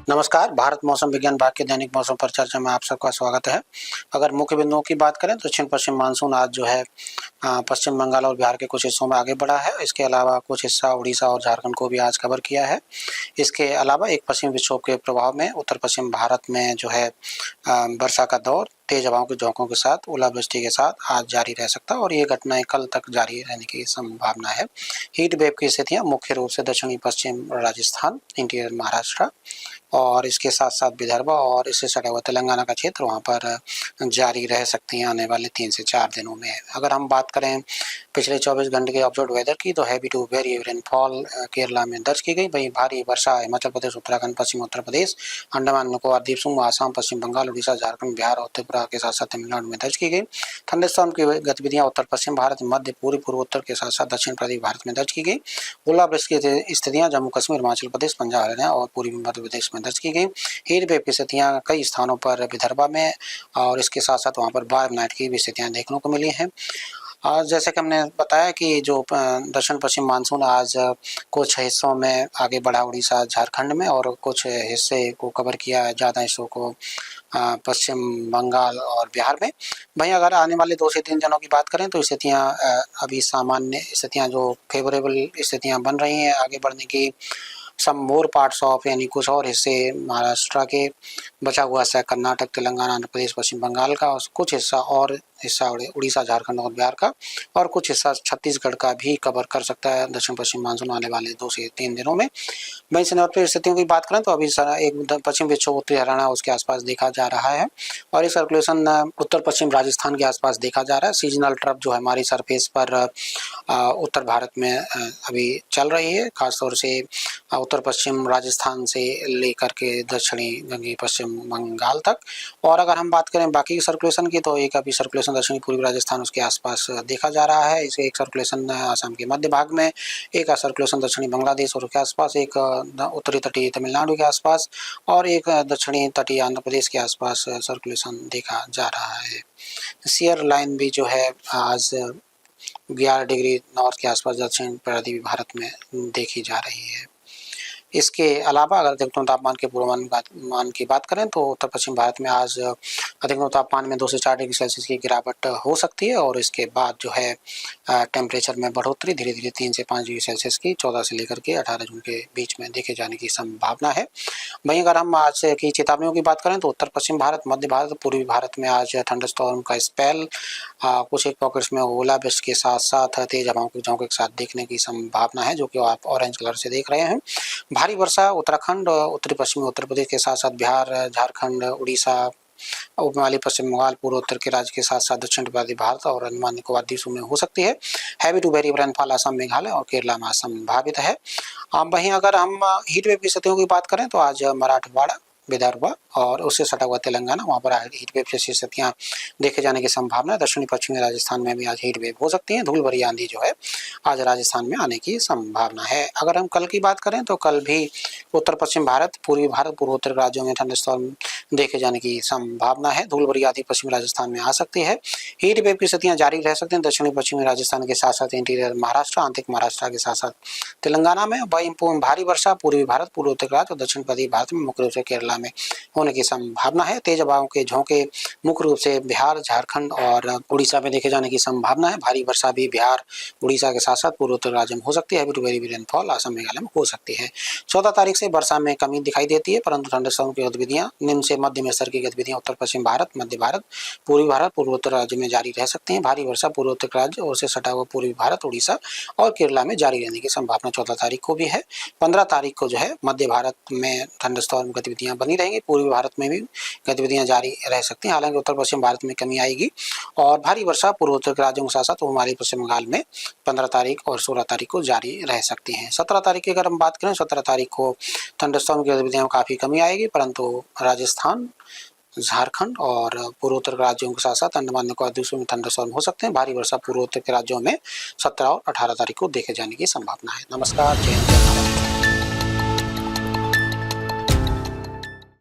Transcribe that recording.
नमस्कार, भारत मौसम विज्ञान विभाग के दैनिक मौसम पर चर्चा में आप सबका स्वागत है। अगर मुख्य बिंदुओं की बात करें तो दक्षिण पश्चिम मानसून आज जो है पश्चिम बंगाल और बिहार के कुछ हिस्सों में आगे बढ़ा है। इसके अलावा कुछ हिस्सा उड़ीसा और झारखंड को भी आज कवर किया है। इसके अलावा एक पश्चिमी विक्षोभ के प्रभाव में उत्तर पश्चिम भारत में जो है वर्षा का दौर तेज हवाओं के झोंकों के साथ ओलावृष्टि के साथ आज जारी रह सकता है और ये घटनाएं कल तक जारी रहने की संभावना है। हीट वेव की स्थितियां मुख्य रूप से दक्षिणी पश्चिम राजस्थान, इंटीरियर महाराष्ट्र और इसके साथ साथ विदर्भ और इससे सटा हुआ तेलंगाना का क्षेत्र वहाँ पर जारी रह सकती हैं आने वाले 3 से 4 दिनों में। अगर हम बात करें पिछले 24 घंटे के ऑब्जर्व वेदर की तो heavy to very rainfall Kerala में दर्ज की गई। वहीं भारी वर्षा हिमाचल प्रदेश, उत्तराखंड, पश्चिम उत्तर प्रदेश, अंडमान निकोबार द्वीप समूह, आसाम, पश्चिम बंगाल, उड़ीसा, झारखंड, बिहार और त्रिपुरा के साथ साथ तमिलनाडु में दर्ज की गई। थंडरस्टॉर्म की गतिविधियां उत्तर पश्चिम भारत, मध्य पूर्वी पूर्वोत्तर के साथ साथ दक्षिण पूर्वी भारत में दर्ज की गई। ओलावृष्टि की स्थितियां जम्मू कश्मीर, हिमाचल प्रदेश, पंजाब, हरियाणा और पूर्वी मध्य प्रदेश में दर्ज की गई। हीट वेव की स्थितियां कई स्थानों पर विदर्भ में और इसके साथ साथ वहां पर बार नाइट की भी स्थितियां देखने को मिली हैं। और जैसे कि हमने बताया कि जो दक्षिण पश्चिम मानसून आज कुछ हिस्सों में आगे बढ़ा उड़ीसा, झारखंड में और कुछ हिस्से को कवर किया, ज़्यादा हिस्सों को पश्चिम बंगाल और बिहार में। वहीं अगर आने वाले 2 से 3 दिनों की बात करें तो स्थितियां अभी सामान्य स्थितियां जो फेवरेबल स्थितियां बन रही हैं आगे बढ़ने की। सम मोर पार्ट्स ऑफ यानी कुछ और हिस्से महाराष्ट्र के, बचा हुआ हिस्सा कर्नाटक, तेलंगाना, आंध्र प्रदेश, पश्चिम बंगाल का, कुछ हिस्सा और हिस्सा उड़ीसा, झारखंड और बिहार का और कुछ हिस्सा छत्तीसगढ़ का भी कवर कर सकता है दक्षिण पश्चिम मानसून आने वाले 2 से 3 दिनों में। वहीं सर्वोत्तरी स्थितियों की बात करें तो अभी एक पश्चिम विक्षोभ उत्तरी हरियाणा उसके आसपास देखा जा रहा है और ये सर्कुलेशन उत्तर पश्चिम राजस्थान के आसपास देखा जा रहा है। सीजनल ट्रफ जो है हमारी सरफेस पर उत्तर भारत में अभी चल रही है, खासतौर से उत्तर पश्चिम राजस्थान से लेकर के दक्षिणी गंगे पश्चिम बंगाल तक। और अगर हम बात करें बाकी सर्कुलेशन की तो एक अभी सर्कुलेशन दक्षिणी पूर्वी राजस्थान उसके आसपास देखा जा रहा है। इसे एक सर्कुलेशन असम के मध्य भाग में, एक सर्कुलेशन दक्षिणी बांग्लादेश और उसके आसपास, एक उत्तरी तटीय तमिलनाडु के आसपास और एक दक्षिणी तटीय आंध्र प्रदेश के आसपास सर्कुलेशन देखा जा रहा है। शेयर लाइन भी जो है आज 11 डिग्री नॉर्थ के आसपास दक्षिण पूर्वी भारत में देखी जा रही है। इसके अलावा अगर अधिकतम तापमान के पूर्वानुमान की बात करें तो उत्तर पश्चिम भारत में आज अधिकतम तापमान में 2 से 4 डिग्री सेल्सियस की गिरावट हो सकती है और इसके बाद जो है टेम्परेचर में बढ़ोतरी धीरे धीरे 3 से 5 डिग्री सेल्सियस की 14 से लेकर के 18 जून के बीच में देखे जाने की संभावना है। वहीं अगर हम आज की चेतावनियों की बात करें तो उत्तर पश्चिम भारत, मध्य भारत, पूर्वी भारत में आज थंडरस्टॉर्म का स्पेल, कुछ एक पॉकेट्स में ओलावृष्टि के साथ साथ तेज हवाओं के झोंके के साथ देखने की संभावना है, जो कि आप ऑरेंज कलर से देख रहे हैं। भारी वर्षा उत्तराखंड, उत्तरी पश्चिमी उत्तर प्रदेश के साथ साथ बिहार, झारखंड, उड़ीसा, उपमहाली पश्चिम बंगाल, पूर्वोत्तर के राज्य के साथ साथ दक्षिण पूर्वी भारत और अंडमान निकोबार द्वीप में हो सकती है। Heavy to very rainfall Assam, Meghalaya और केरला में संभावित है। वहीं अगर हम हीट वेव की स्थितियों की बात करें तो आज मराठवाड़ा, विदर्भ और उससे सटा हुआ तेलंगाना, वहाँ पर हीट वेव जैसी स्थितियाँ देखे जाने की संभावना है। दक्षिणी पश्चिमी राजस्थान में भी आज हीट वेव हो सकती है। धूल भरी आंधी जो है आज राजस्थान में आने की संभावना है। अगर हम कल की बात करें तो कल भी उत्तर पश्चिम भारत, पूर्वी भारत, पूर्वोत्तर राज्यों में थंडरस्टॉर्म देखे जाने की संभावना है। धूल भरी आंधी पश्चिमी राजस्थान में आ सकती है। हीट वेव की स्थितियाँ जारी रह सकती हैं दक्षिणी पश्चिमी राजस्थान के साथ साथ इंटीरियर महाराष्ट्र, आंतरिक महाराष्ट्र के साथ साथ तेलंगाना में। भारी वर्षा पूर्वी भारत, पूर्वोत्तर राज्य और दक्षिण पूर्वी भारत में, मुख्य रूप से केरला में होने की संभावना है। तेज हवाओं के झोंके मुख्य रूप से बिहार, झारखंड और उड़ीसा में देखे जाने की संभावना है। भारी वर्षा भी बिहार, उड़ीसा के साथ साथ पूर्वोत्तर राज्य में हो सकती है। Heavy to very rainfall Assam, Meghalaya में हो सकती है। 14 तारीख से वर्षा में कमी दिखाई देती है, परंतु थंडरस्टॉर्म की गतिविधियां निम्न से मध्यम स्तर की गतिविधियां उत्तर पश्चिम भारत, मध्य भारत, पूर्वी भारत, पूर्वोत्तर राज्य में जारी रह सकती हैं। भारी वर्षा पूर्वोत्तर राज्य और से सटा हुआ पूर्वी भारत, उड़ीसा और केरला में जारी रहने की संभावना 14 तारीख को भी है। 15 तारीख को जो है मध्य भारत में थंडरस्टॉर्म गतिविधियां बनी रहेंगी। पूर्वी भारत में भी गतिविधियां जारी रह सकती हैं, हालांकि उत्तर पश्चिम भारत में कमी आएगी। और भारी वर्षा पूर्वोत्तर के राज्यों के साथ साथ हिमालय पश्चिम बंगाल में 15 तारीख और 16 तारीख को जारी रह सकती हैं। 17 तारीख की अगर हम बात करें, 17 तारीख को थंडरस्टॉर्म की गतिविधियां काफ़ी कमी आएगी, परंतु राजस्थान, झारखंड और पूर्वोत्तर के राज्यों के साथ साथ अंडमान निकोबार द्वीप में थंडरस्टॉर्म हो सकते हैं। भारी वर्षा पूर्वोत्तर के राज्यों में 17 और 18 तारीख को देखे जाने की संभावना है। नमस्कार, जय हिंद, जय भारत।